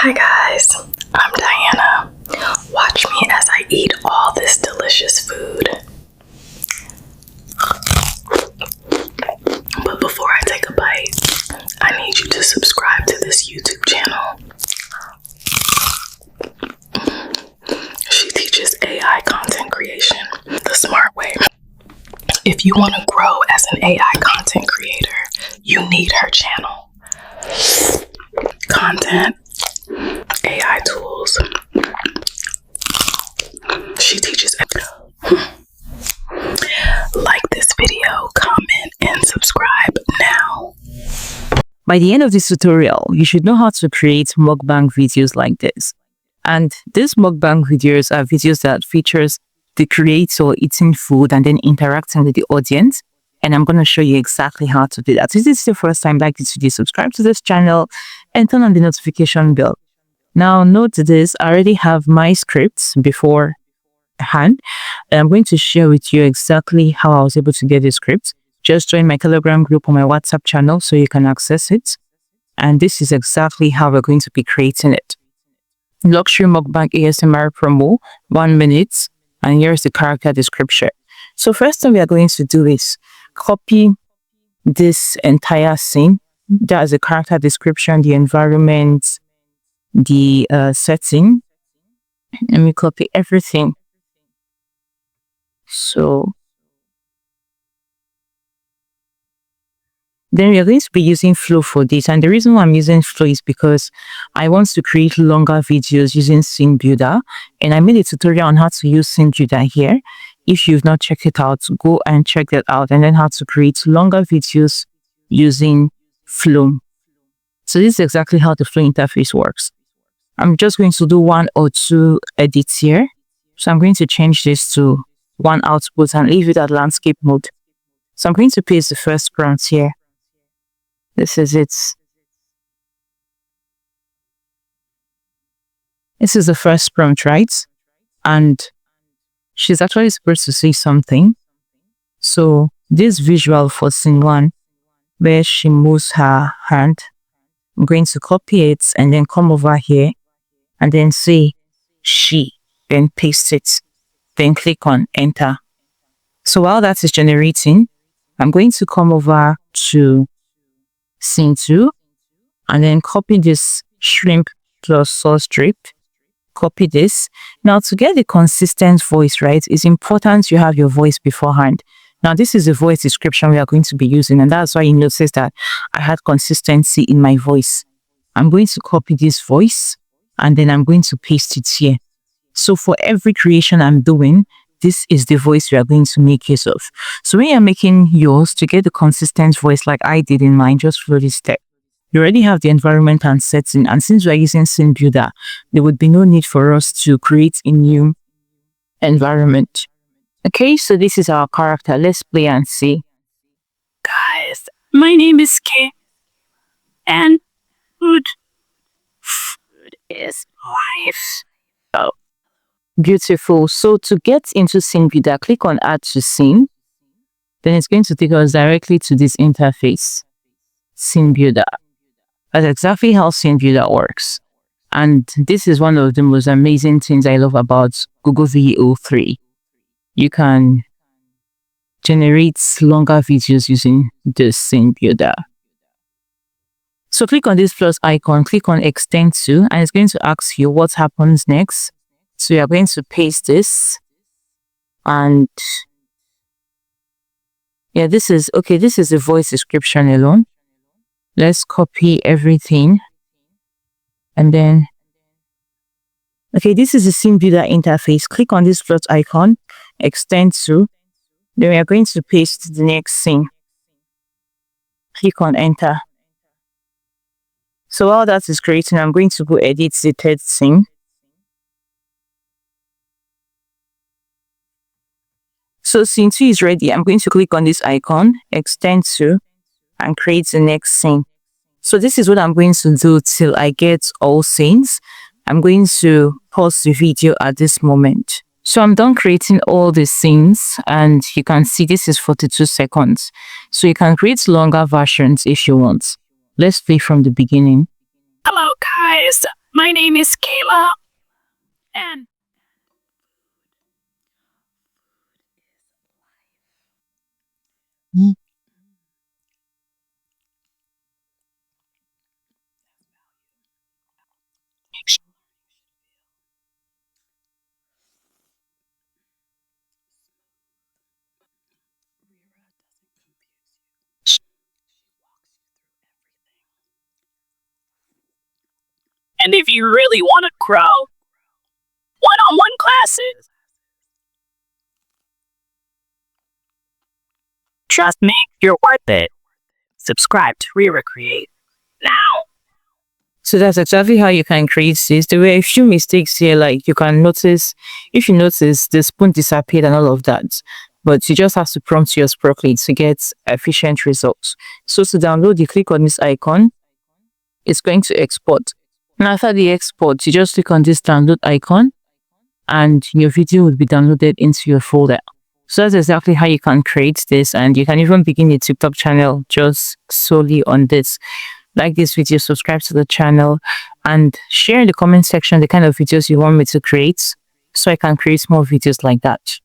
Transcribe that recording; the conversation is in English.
Hi guys, I'm Diana. Watch me as I eat all this delicious food. But before I take a bite, I need you to subscribe to this YouTube channel. She teaches AI content creation the smart way. If you want to grow as an AI content creator, you need her channel. Content, AI tools. She teaches. Like this video, comment, and subscribe now. By the end of this tutorial, you should know how to create mukbang videos like this. And these mukbang videos are videos that features the creator eating food and then interacting with the audience. And I'm going to show you exactly how to do that. If this is your first time, like this video, subscribe to this channel and turn on the notification bell. Now note this, I already have my scripts beforehand. I'm going to share with you exactly how I was able to get the scripts. Just join my Telegram group on my WhatsApp channel so you can access it. And this is exactly how we're going to be creating it. Luxury mukbang ASMR promo, 1 minute. And here's the character description. So first thing we are going to do is copy this entire scene. That's the character description, the environment, the setting. Let me copy everything. So then we are going to be using Flow for this. And the reason why I'm using Flow is because I want to create longer videos using Scene Builder. And I made a tutorial on how to use Scene Builder here. If you've not checked it out, go and check that out. And then how to create longer videos using Flow. So this is exactly how the Flow interface works. I'm just going to do 1 or 2 edits here. So I'm going to change this to 1 output and leave it at landscape mode. So I'm going to paste the first prompt here. This is it. This is the first prompt, right? And she's actually supposed to say something. So this visual for scene 1, where she moves her hand, I'm going to copy it and then come over here and then say she, then paste it, then click on enter. So while that is generating, I'm going to come over to scene 2 and then copy this shrimp plus sauce drip. Copy this. Now to get the consistent voice, right, it's important you have your voice beforehand. Now this is the voice description we are going to be using, and that's why you notice that I had consistency in my voice. I'm going to copy this voice and then I'm going to paste it here. So for every creation I'm doing, this is the voice we are going to make use of. So when you're making yours, to get the consistent voice like I did in mine, just follow this step. You already have the environment and setting, and since we're using Scene Builder, there would be no need for us to create a new environment. Okay, so this is our character. Let's play and see. Guys, my name is Kay, and food is life. Oh, beautiful. So to get into Scene Builder, click on Add to Scene. Then it's going to take us directly to this interface, Scene Builder. That's exactly how Scene Builder works. And this is one of the most amazing things I love about Google VO3. You can generate longer videos using this Scene Builder. So click on this plus icon, click on Extend to, and it's going to ask you what happens next. So you're going to paste this. And yeah, this is the voice description alone. Let's copy everything. And then, okay, this is the Scene Builder interface. Click on this plus icon, extend to. Then we are going to paste the next scene. Click on enter. So while that is creating, I'm going to go edit the third scene. So scene 2 is ready. I'm going to click on this icon, extend to, and create the next scene. So this is what I'm going to do till I get all scenes. I'm going to pause the video at this moment. So I'm done creating all the scenes, and you can see this is 42 seconds. So you can create longer versions if you want. Let's play from the beginning. Hello guys, my My name is Kayla. And if you really want to grow, one-on-one classes. Trust me, you're worth it. Subscribe to RIRAH Creates now. So that's exactly how you can create this. There were a few mistakes here, like you can notice, if you notice, the spoon disappeared and all of that. But you just have to prompt yours properly to get efficient results. So to download, you click on this icon. It's going to export. And after the export, you just click on this download icon and your video will be downloaded into your folder. So that's exactly how you can create this, and you can even begin a TikTok channel just solely on this. Like this video, subscribe to the channel, and share in the comment section the kind of videos you want me to create so I can create more videos like that.